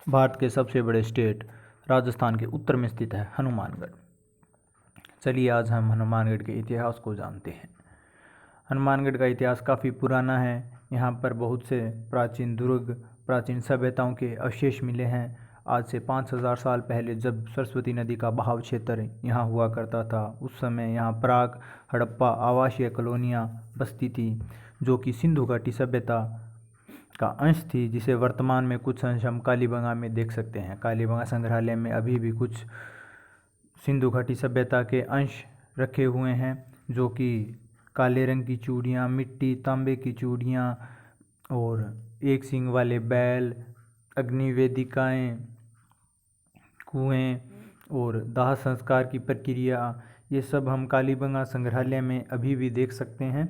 भारत के सबसे बड़े स्टेट राजस्थान के उत्तर में स्थित है हनुमानगढ़। चलिए आज हम हनुमानगढ़ के इतिहास को जानते हैं। हनुमानगढ़ का इतिहास काफ़ी पुराना है। यहाँ पर बहुत से प्राचीन दुर्ग, प्राचीन सभ्यताओं के अवशेष मिले हैं। आज से 5000 साल पहले जब सरस्वती नदी का बहाव क्षेत्र यहाँ हुआ करता था, उस समय यहाँ प्राक हड़प्पा आवासीय कॉलोनियाँ बसती थी, जो कि सिंधु घाटी सभ्यता का अंश थी, जिसे वर्तमान में कुछ अंश हम कालीबंगा में देख सकते हैं। कालीबंगा संग्रहालय में अभी भी कुछ सिंधु घाटी सभ्यता के अंश रखे हुए हैं, जो कि काले रंग की चूड़ियाँ, मिट्टी, तांबे की चूड़ियाँ और एक सींग वाले बैल, अग्नि वेदिकाएँ, कुएँ और दाह संस्कार की प्रक्रिया, ये सब हम कालीबंगा संग्रहालय में अभी भी देख सकते हैं।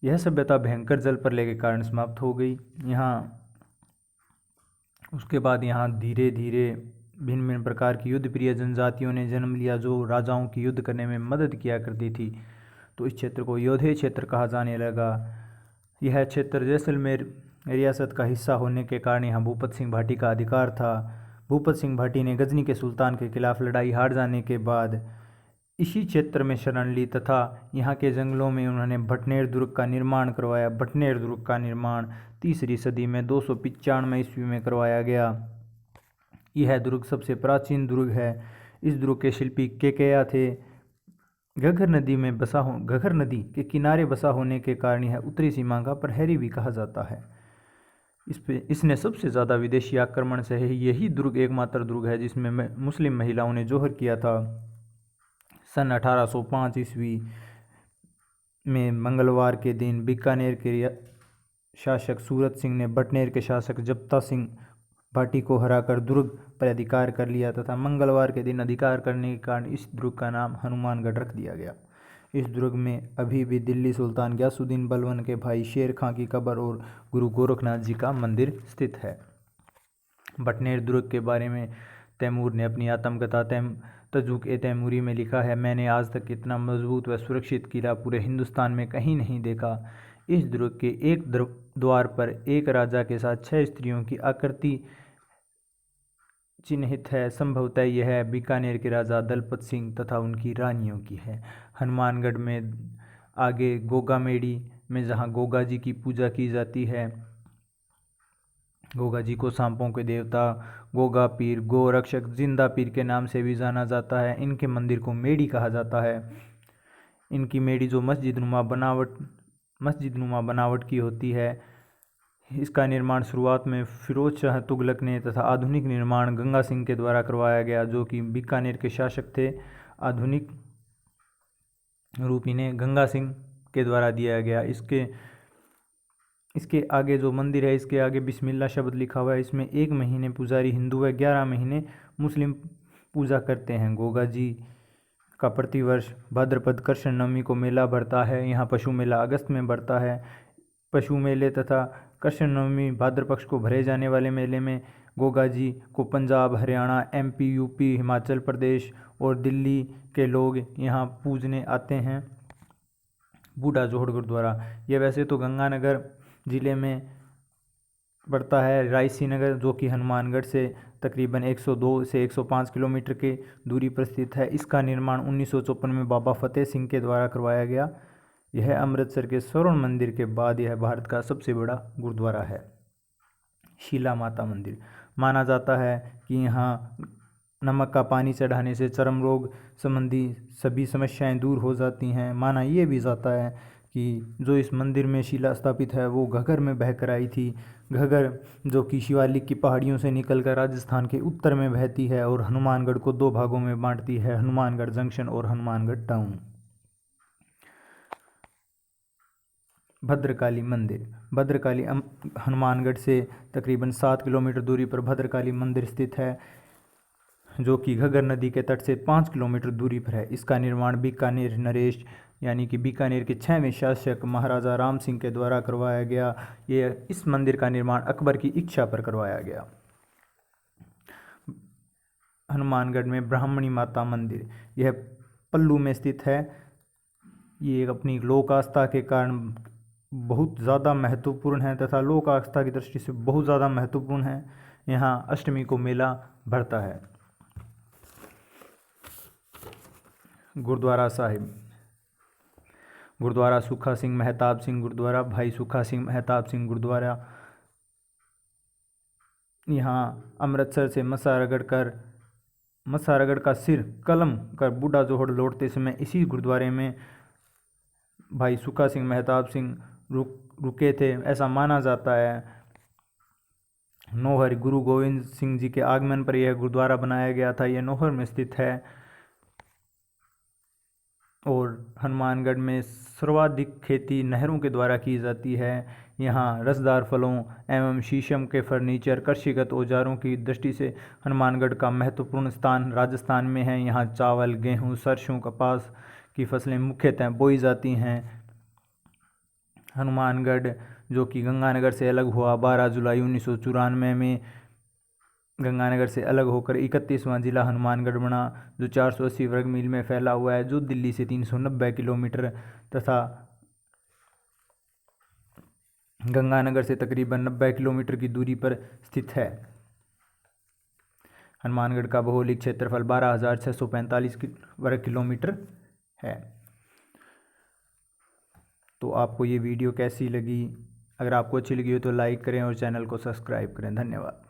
यह सभ्यता भयंकर जल प्रलय के कारण समाप्त हो गई। उसके बाद यहाँ धीरे धीरे भिन्न भिन्न प्रकार की युद्ध प्रिय जनजातियों ने जन्म लिया, जो राजाओं की युद्ध करने में मदद किया करती थी। तो इस क्षेत्र को योधे क्षेत्र कहा जाने लगा। यह क्षेत्र जैसलमेर रियासत का हिस्सा होने के कारण यहाँ भूपत सिंह भाटी का अधिकार था। भूपत सिंह भाटी ने गजनी के सुल्तान के खिलाफ लड़ाई हार जाने के बाद इसी क्षेत्र में शरण ली तथा यहाँ के जंगलों में उन्होंने भटनेर दुर्ग का निर्माण करवाया। भटनेर दुर्ग का निर्माण 3री सदी में 295 ईस्वी में करवाया गया। यह दुर्ग सबसे प्राचीन दुर्ग है। इस दुर्ग के शिल्पी केकया थे। घग्गर नदी के किनारे बसा होने के कारण यह उत्तरी सीमा का प्रहरी भी कहा जाता है। इसने सबसे ज़्यादा विदेशी आक्रमण से यही दुर्ग एकमात्र दुर्ग है जिसमें मुस्लिम महिलाओं ने जोहर किया था। सन 1805 ईस्वी में मंगलवार के दिन बीकानेर के शासक सूरत सिंह ने भटनेर के शासक जप्ता सिंह भाटी को हराकर दुर्ग पर अधिकार कर लिया तथा मंगलवार के दिन अधिकार करने के कारण इस दुर्ग का नाम हनुमानगढ़ रख दिया गया। इस दुर्ग में अभी भी दिल्ली सुल्तान गयासुद्दीन बलबन के भाई शेर खां की कब्र और गुरु गोरखनाथ जी का मंदिर स्थित है। भटनेर दुर्ग के बारे में तैमूर ने अपनी आत्मकथा तजुक-ए-तैमूरी में लिखा है, मैंने आज तक इतना मजबूत व सुरक्षित किला पूरे हिंदुस्तान में कहीं नहीं देखा। इस दुर्ग के एक द्वार पर एक राजा के साथ 6 स्त्रियों की आकृति चिन्हित है। संभवतः यह बीकानेर के राजा दलपत सिंह तथा उनकी रानियों की है। हनुमानगढ़ में आगे गोगामेड़ी में जहाँ गोगा जी की पूजा की जाती है, गोगा जी को सांपों के देवता, गोगा पीर, गो रक्षक, जिंदा पीर के नाम से भी जाना जाता है। इनके मंदिर को मेड़ी कहा जाता है। इनकी मेड़ी जो मस्जिद नुमा बनावट की होती है, इसका निर्माण शुरुआत में फिरोज शाह तुगलक ने तथा आधुनिक निर्माण गंगा सिंह के द्वारा करवाया गया, जो कि बीकानेर के शासक थे। आधुनिक रूप इन्हें गंगा सिंह के द्वारा दिया गया। इसके आगे जो मंदिर है, इसके आगे बिस्मिल्लाह शब्द लिखा हुआ है। इसमें 1 महीने पुजारी हिंदू व 11 महीने मुस्लिम पूजा करते हैं। गोगा जी का प्रतिवर्ष भाद्रपद कृष्ण नवमी को मेला भरता है। यहाँ पशु मेला अगस्त में भरता है। पशु मेले तथा कृष्ण नवमी भाद्र पक्ष को भरे जाने वाले मेले में गोगा जी को पंजाब, हरियाणा, MP, UP, हिमाचल प्रदेश और दिल्ली के लोग यहाँ पूजने आते हैं। बूढ़ा जोहड़ गुरुद्वारा, यह वैसे तो गंगानगर ज़िले में पड़ता है। रायसी नगर, जो कि हनुमानगढ़ से तकरीबन 102 से 105 किलोमीटर के दूरी पर स्थित है। इसका निर्माण 1954 में बाबा फतेह सिंह के द्वारा करवाया गया। यह अमृतसर के स्वर्ण मंदिर के बाद यह भारत का सबसे बड़ा गुरुद्वारा है। शीला माता मंदिर, माना जाता है कि यहाँ नमक का पानी चढ़ाने से चर्म रोग संबंधी सभी समस्याएं दूर हो जाती हैं। माना ये भी जाता है कि जो इस मंदिर में शिला स्थापित है वो घग्गर में बहकर आई थी। घग्गर जो कि शिवालिक की पहाड़ियों से निकलकर राजस्थान के उत्तर में बहती है और हनुमानगढ़ को 2 भागों में बांटती है, हनुमानगढ़ जंक्शन और हनुमानगढ़ टाउन। भद्रकाली मंदिर, भद्रकाली हनुमानगढ़ से तकरीबन 7 किलोमीटर दूरी पर भद्रकाली मंदिर स्थित है, जो कि घग्गर नदी के तट से 5 किलोमीटर दूरी पर है। इसका निर्माण बीकानेर नरेश यानी कि बीकानेर के 6वें शासक महाराजा राम सिंह के द्वारा करवाया गया। इस मंदिर का निर्माण अकबर की इच्छा पर करवाया गया। हनुमानगढ़ में ब्राह्मणी माता मंदिर, यह पल्लू में स्थित है। ये अपनी लोक आस्था के कारण बहुत ज़्यादा महत्वपूर्ण है तथा लोक आस्था की दृष्टि से बहुत ज़्यादा महत्वपूर्ण है। यहाँ अष्टमी को मेला भरता है। गुरुद्वारा साहिब, गुरुद्वारा सुखा सिंह महताब सिंह गुरुद्वारा, भाई सुखा सिंह महताब सिंह गुरुद्वारा। यहाँ अमृतसर से मस्सा रगड़ का सिर कलम कर बूढ़ा जोहड़ लौटते समय इसी गुरुद्वारे में भाई सुखा सिंह महताब सिंह रुके थे, ऐसा माना जाता है। नौहर, गुरु गोविंद सिंह जी के आगमन पर यह गुरुद्वारा बनाया गया था। यह नौहर में स्थित है। और हनुमानगढ़ में सर्वाधिक खेती नहरों के द्वारा की जाती है। यहाँ रसदार फलों एवं शीशम के फर्नीचर, कृषिगत औजारों की दृष्टि से हनुमानगढ़ का महत्वपूर्ण स्थान राजस्थान में है। यहाँ चावल, गेहूँ, सरसों, कपास की फसलें मुख्यतः बोई जाती हैं। हनुमानगढ़ जो कि गंगानगर से अलग हुआ 12 जुलाई 1994 में, गंगानगर से अलग होकर 31वां जिला हनुमानगढ़ बना, जो 480 वर्ग मील में फैला हुआ है, जो दिल्ली से 390 किलोमीटर तथा गंगानगर से तकरीबन 90 किलोमीटर की दूरी पर स्थित है। हनुमानगढ़ का भौगोलिक क्षेत्रफल 12,645 वर्ग किलोमीटर है। तो आपको ये वीडियो कैसी लगी? अगर आपको अच्छी लगी हो तो लाइक करें और चैनल को सब्सक्राइब करें। धन्यवाद।